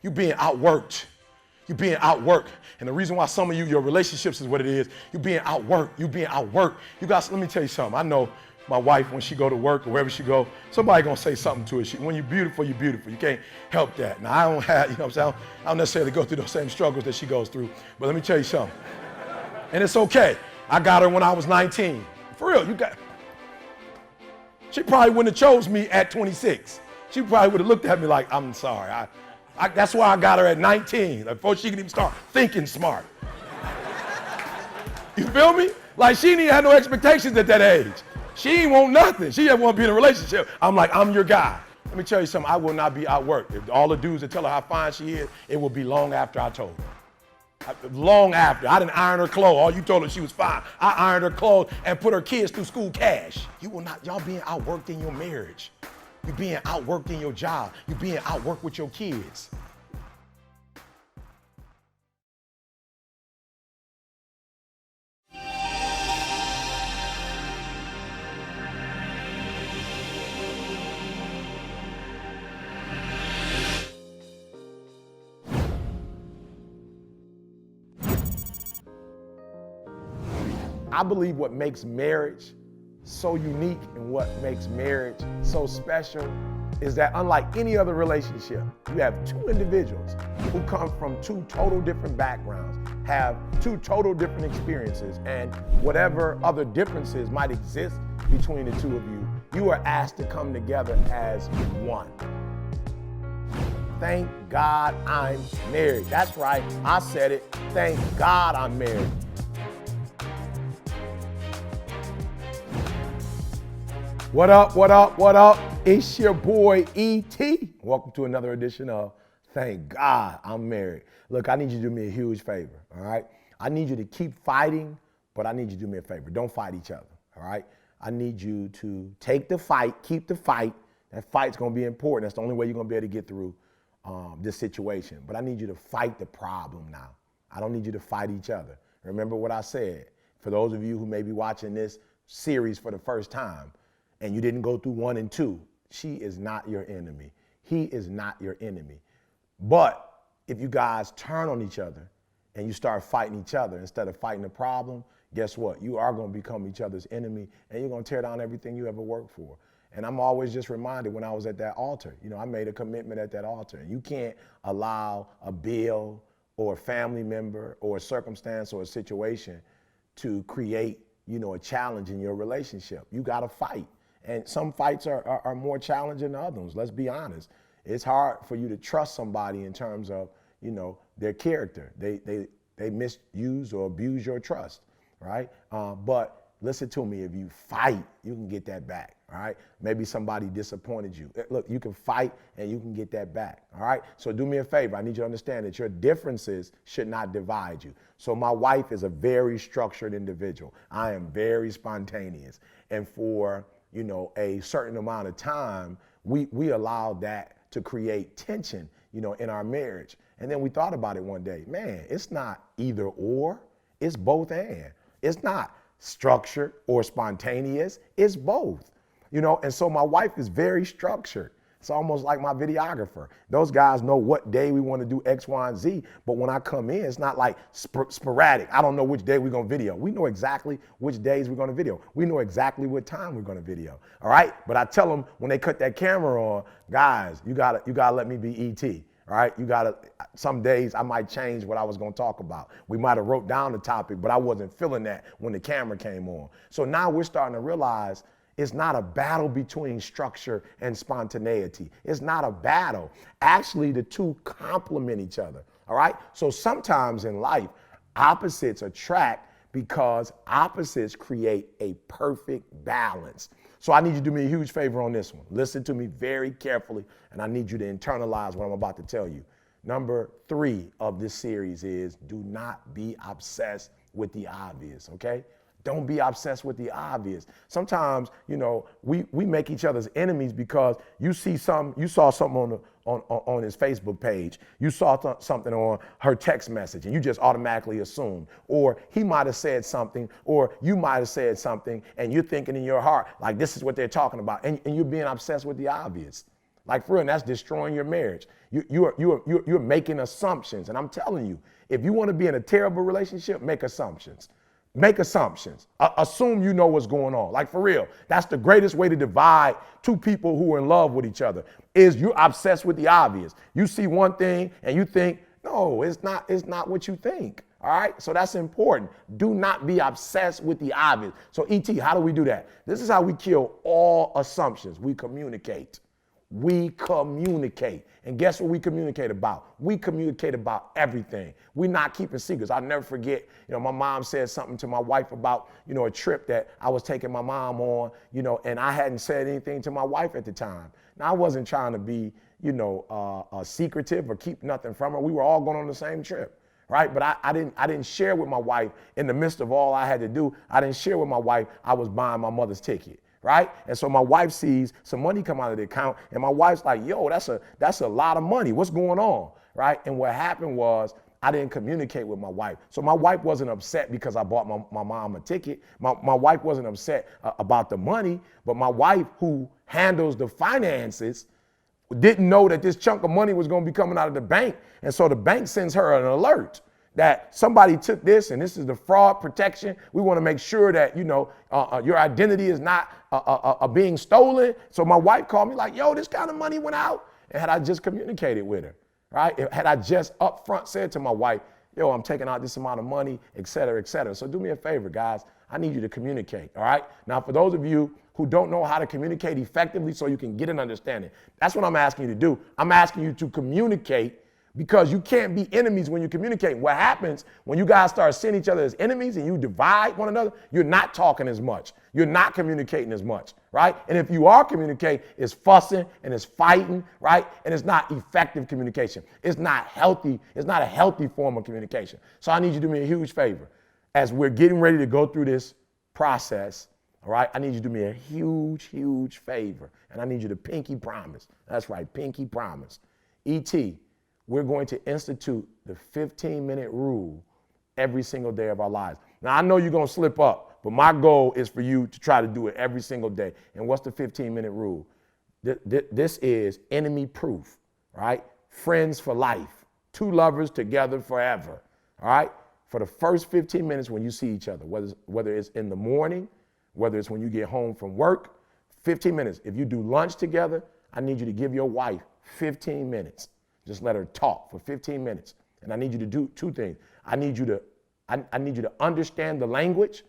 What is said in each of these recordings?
You being outworked. You being outworked. And the reason why some of you, your relationships is what it is. You being outworked. You being outworked. You guys, let me tell you something. I know my wife, when she go to work or wherever she go, somebody gonna say something to her. When you're beautiful, you're beautiful. You can't help that. Now, I don't have, you know what I'm saying? I don't necessarily go through those same struggles that she goes through. But let me tell you something. And it's okay. I got her when I was 19. For real, she probably wouldn't have chose me at 26. She probably would have looked at me like, I'm sorry. That's why I got her at 19, before she could even start thinking smart. You feel me? Like, she didn't have no expectations at that age. She ain't want nothing. She didn't want to be in a relationship. I'm like, I'm your guy. Let me tell you something, I will not be outworked. If all the dudes that tell her how fine she is, it will be long after I told her. Long after. I didn't iron her clothes. All you told her she was fine. I ironed her clothes and put her kids through school cash. You will not, y'all being outworked in your marriage. You being outworked in your job. You being outworked with your kids. I believe what makes marriage so unique and what makes marriage so special is that unlike any other relationship, you have two individuals who come from two total different backgrounds, have two total different experiences, and whatever other differences might exist between the two of you, you are asked to come together as one. Thank God I'm married. That's right, I said it. Thank God I'm married. What up, what up, what up? It's your boy, E.T. Welcome to another edition of Thank God I'm Married. Look, I need you to do me a huge favor, all right? I need you to keep fighting, but I need you to do me a favor. Don't fight each other, all right? I need you to take the fight, keep the fight. That fight's gonna be important. That's the only way you're gonna be able to get through this situation. But I need you to fight the problem now. I don't need you to fight each other. Remember what I said. For those of you who may be watching this series for the first time, and you didn't go through 1 and 2, she is not your enemy. He is not your enemy. But if you guys turn on each other and you start fighting each other instead of fighting the problem, guess what? You are gonna become each other's enemy and you're gonna tear down everything you ever worked for. And I'm always just reminded when I was at that altar, you know, I made a commitment at that altar. And you can't allow a bill or a family member or a circumstance or a situation to create, you know, a challenge in your relationship. You gotta fight. And some fights are more challenging than others. Let's be honest. It's hard for you to trust somebody in terms of, you know, their character. They misuse or abuse your trust, right? But listen to me, if you fight, you can get that back, all right? Maybe somebody disappointed you. Look, you can fight and you can get that back, all right? So do me a favor. I need you to understand that your differences should not divide you. So my wife is a very structured individual. I am very spontaneous. And for you know, a certain amount of time, we allowed that to create tension, you know, in our marriage. And then we thought about it one day, man, it's not either or, it's both and. It's not structured or spontaneous, it's both, you know? And so my wife is very structured. It's almost like my videographer. Those guys know what day we want to do X, Y, and Z, but when I come in, it's not like sporadic. I don't know which day we're going to video. We know exactly which days we're going to video. We know exactly what time we're going to video, all right? But I tell them when they cut that camera on, guys, you gotta let me be E.T., all right? Some days I might change what I was going to talk about. We might have wrote down the topic, but I wasn't feeling that when the camera came on. So now we're starting to realize it's not a battle between structure and spontaneity. It's not a battle. Actually, the two complement each other, all right? So sometimes in life, opposites attract because opposites create a perfect balance. So I need you to do me a huge favor on this one. Listen to me very carefully, and I need you to internalize what I'm about to tell you. Number 3 of this series is do not be obsessed with the obvious, okay? Don't be obsessed with the obvious. Sometimes, you know, we make each other's enemies because you saw something on his Facebook page. You saw something on her text message and you just automatically assume. Or he might have said something, or you might have said something, and you're thinking in your heart, like, this is what they're talking about. And you're being obsessed with the obvious. Like for real, and that's destroying your marriage. You're making assumptions. And I'm telling you, if you want to be in a terrible relationship, make assumptions. Make assumptions. Assume you know what's going on. Like for real, that's the greatest way to divide two people who are in love with each other is you're obsessed with the obvious. You see one thing and you think, no, it's not what you think. All right. So that's important. Do not be obsessed with the obvious. So ET, how do we do that? This is how we kill all assumptions. We communicate. We communicate. And guess what we communicate about? We communicate about everything. We're not keeping secrets. I'll never forget, my mom said something to my wife about, a trip that I was taking my mom on, and I hadn't said anything to my wife at the time. Now, I wasn't trying to be, secretive or keep nothing from her. We were all going on the same trip. Right. But I didn't share with my wife in the midst of all I had to do. I didn't share with my wife I was buying my mother's ticket. Right. And so my wife sees some money come out of the account and my wife's like, yo, that's a lot of money. What's going on? Right. And what happened was I didn't communicate with my wife. So my wife wasn't upset because I bought my mom a ticket. My wife wasn't upset about the money. But my wife, who handles the finances, didn't know that this chunk of money was going to be coming out of the bank. And so the bank sends her an alert that somebody took this and this is the fraud protection. We want to make sure that, your identity is not being stolen. So my wife called me like, yo, this kind of money went out. And had I just communicated with her, right? Had I just up front said to my wife, yo, I'm taking out this amount of money, et cetera, et cetera. So do me a favor, guys. I need you to communicate, all right? Now, for those of you who don't know how to communicate effectively so you can get an understanding, that's what I'm asking you to do. I'm asking you to communicate because you can't be enemies when you communicate. What happens when you guys start seeing each other as enemies and you divide one another, you're not talking as much. You're not communicating as much, right? And if you are communicating, it's fussing and it's fighting, right? And it's not effective communication. It's not healthy. It's not a healthy form of communication. So I need you to do me a huge favor. As we're getting ready to go through this process, all right, I need you to do me a huge, huge favor. And I need you to pinky promise. That's right, pinky promise. ET, we're going to institute the 15-minute rule every single day of our lives. Now, I know you're going to slip up, but my goal is for you to try to do it every single day. And what's the 15-minute rule? This is enemy proof, right? Friends for life. Two lovers together forever, all right? For the first 15 minutes when you see each other, whether it's in the morning, whether it's when you get home from work, 15 minutes. If you do lunch together, I need you to give your wife 15 minutes. Just let her talk for 15 minutes. And I need you to do two things. I need you to understand the language,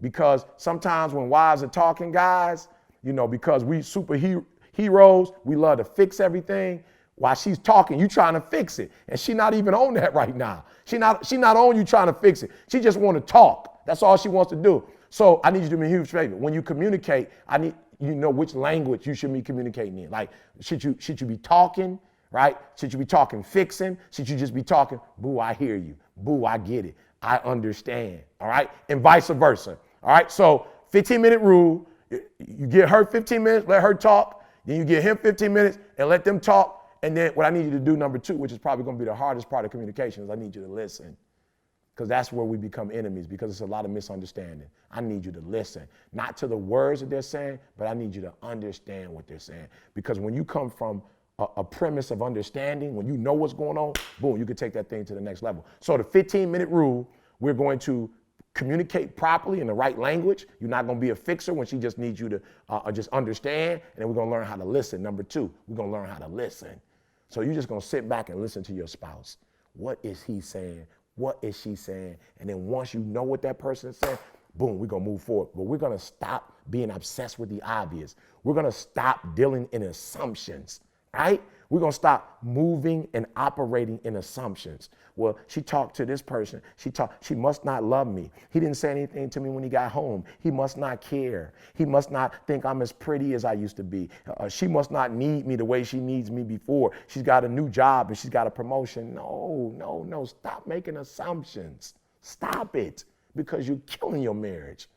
because sometimes when wives are talking, guys, because we superheroes, we love to fix everything. While she's talking, you trying to fix it. And she not even on that right now. She not on you trying to fix it. She just want to talk. That's all she wants to do. So I need you to do me a huge favor. When you communicate, I need you know which language you should be communicating in. Like, should you be talking, right? Should you be talking fixing? Should you just be talking, boo, I hear you. Boo, I get it. I understand. All right? And vice versa. All right? So 15-minute rule. You get her 15 minutes, let her talk. Then you get him 15 minutes and let them talk. And then what I need you to do, number two, which is probably going to be the hardest part of communication, is I need you to listen. Because that's where we become enemies, because it's a lot of misunderstanding. I need you to listen, not to the words that they're saying, but I need you to understand what they're saying. Because when you come from a premise of understanding, when you know what's going on, boom, you can take that thing to the next level. So the 15-minute rule, we're going to communicate properly in the right language. You're not going to be a fixer when she just needs you to just understand. And then we're going to learn how to listen. Number two, we're going to learn how to listen. So you're just going to sit back and listen to your spouse. What is he saying? What is she saying? And then once you know what that person is saying, boom, we're going to move forward. But we're going to stop being obsessed with the obvious. We're going to stop dealing in assumptions, right? We're going to stop moving and operating in assumptions. Well, she talked to this person. She must not love me. He didn't say anything to me when he got home. He must not care. He must not think I'm as pretty as I used to be. She must not need me the way she needs me before. She's got a new job and she's got a promotion. No. Stop making assumptions. Stop it, because you're killing your marriage.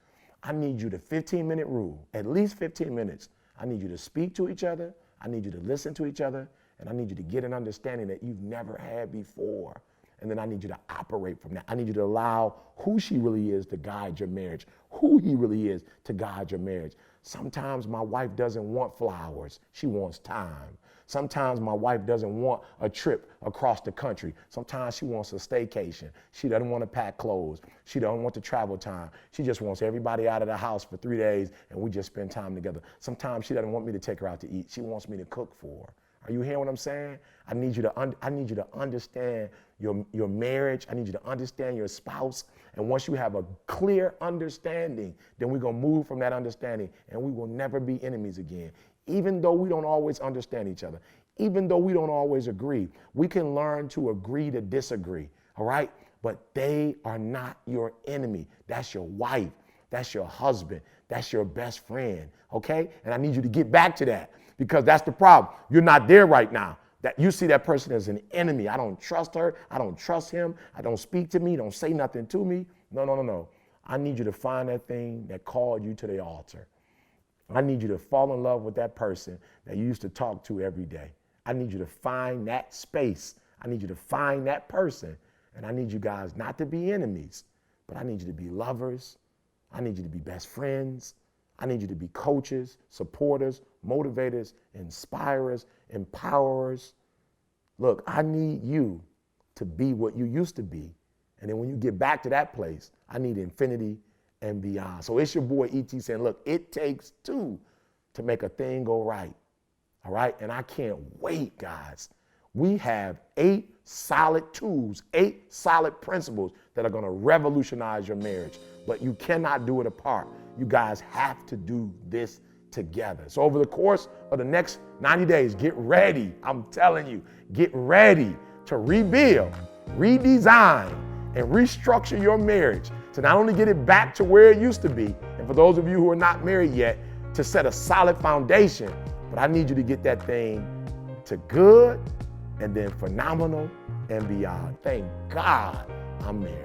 I need you to 15-minute rule, at least 15 minutes. I need you to speak to each other. I need you to listen to each other. And I need you to get an understanding that you've never had before. And then I need you to operate from that. I need you to allow who she really is to guide your marriage, who he really is to guide your marriage. Sometimes my wife doesn't want flowers. She wants time. Sometimes my wife doesn't want a trip across the country. Sometimes she wants a staycation. She doesn't want to pack clothes. She doesn't want the travel time. She just wants everybody out of the house for 3 days and we just spend time together. Sometimes she doesn't want me to take her out to eat. She wants me to cook for her. Are you hearing what I'm saying? I need you to understand your marriage. I need you to understand your spouse. And once you have a clear understanding, then we're going to move from that understanding and we will never be enemies again. Even though we don't always understand each other, even though we don't always agree, we can learn to agree to disagree, all right? But they are not your enemy. That's your wife. That's your husband. That's your best friend, okay? And I need you to get back to that because that's the problem. You're not there right now. That you see that person as an enemy. I don't trust her. I don't trust him. I don't speak to me. Don't say nothing to me. No. I need you to find that thing that called you to the altar. I need you to fall in love with that person that you used to talk to every day. I need you to find that space. I need you to find that person. And I need you guys not to be enemies, but I need you to be lovers. I need you to be best friends. I need you to be coaches, supporters, motivators, inspirers, empowerers. Look, I need you to be what you used to be. And then when you get back to that place, I need infinity and beyond. So it's your boy E.T. saying, look, it takes two to make a thing go right. All right? And I can't wait, guys. We have 8 solid tools, 8 solid principles that are going to revolutionize your marriage. But you cannot do it apart. You guys have to do this together. So over the course of the next 90 days, get ready. I'm telling you, get ready to rebuild, redesign, and restructure your marriage to not only get it back to where it used to be, and for those of you who are not married yet, to set a solid foundation, but I need you to get that thing to good and then phenomenal and beyond. Thank God I'm married.